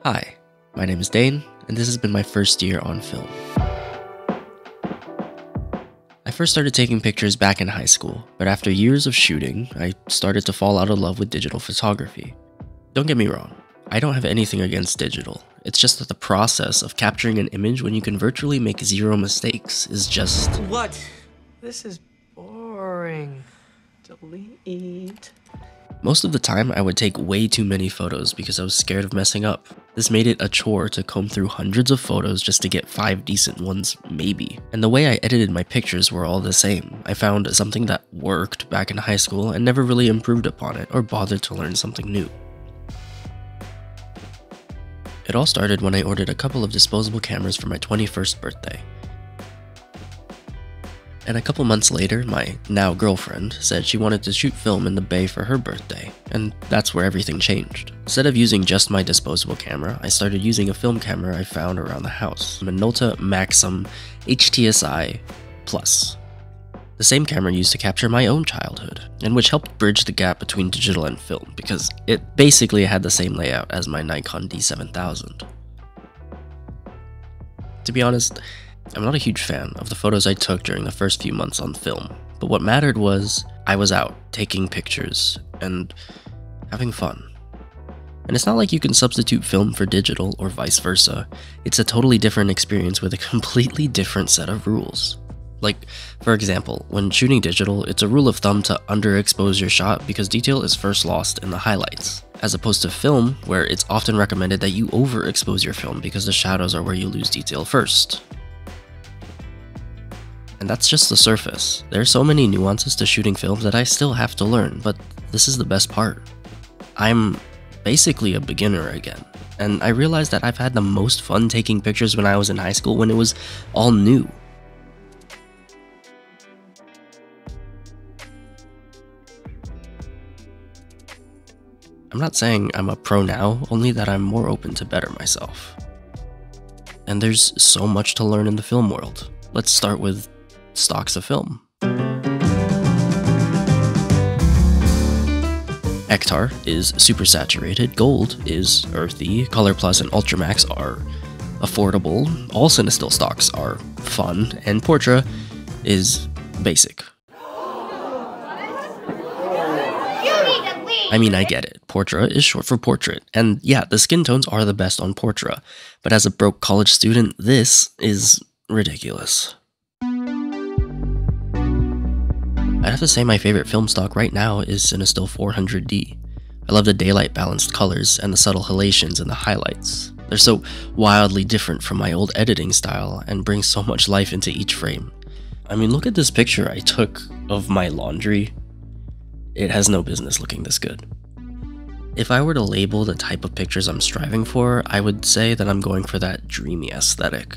Hi, my name is Dayne, and this has been my first year on film. I first started taking pictures back in high school, but after years of shooting, I started to fall out of love with digital photography. Don't get me wrong, I don't have anything against digital. It's just that the process of capturing an image when you can virtually make zero mistakes is just... What? This is boring. Delete. Most of the time, I would take way too many photos because I was scared of messing up. This made it a chore to comb through hundreds of photos just to get 5 decent ones, maybe. And the way I edited my pictures were all the same. I found something that worked back in high school and never really improved upon it or bothered to learn something new. It all started when I ordered a couple of disposable cameras for my 21st birthday. And a couple months later, my now girlfriend said she wanted to shoot film in the Bay for her birthday, and that's where everything changed. Instead of using just my disposable camera, I started using a film camera I found around the house, a Minolta Maxxum HTSI Plus. The same camera used to capture my own childhood, and which helped bridge the gap between digital and film, because it basically had the same layout as my Nikon D7000. To be honest, I'm not a huge fan of the photos I took during the first few months on film, but what mattered was I was out taking pictures and having fun. And it's not like you can substitute film for digital or vice versa. It's a totally different experience with a completely different set of rules. Like, for example, when shooting digital, it's a rule of thumb to underexpose your shot because detail is first lost in the highlights, as opposed to film, where it's often recommended that you overexpose your film because the shadows are where you lose detail first. And that's just the surface. There are so many nuances to shooting films that I still have to learn, but this is the best part. I'm basically a beginner again, and I realized that I've had the most fun taking pictures when I was in high school when it was all new. I'm not saying I'm a pro now, only that I'm more open to better myself. And there's so much to learn in the film world. Let's start with stocks of film. Ektar is super saturated, Gold is earthy, Color Plus and Ultramax are affordable, all Cinestill stocks are fun, and Portra is basic. I mean, I get it. Portra is short for portrait, and yeah, the skin tones are the best on Portra, but as a broke college student, this is ridiculous. I'd have to say my favorite film stock right now is Cinestill 400D. I love the daylight balanced colors and the subtle halations in the highlights. They're so wildly different from my old editing style and bring so much life into each frame. I mean, look at this picture I took of my laundry. It has no business looking this good. If I were to label the type of pictures I'm striving for, I would say that I'm going for that dreamy aesthetic.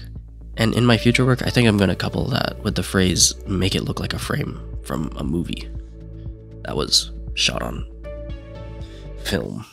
And in my future work, I think I'm going to couple that with the phrase, make it look like a frame from a movie that was shot on film.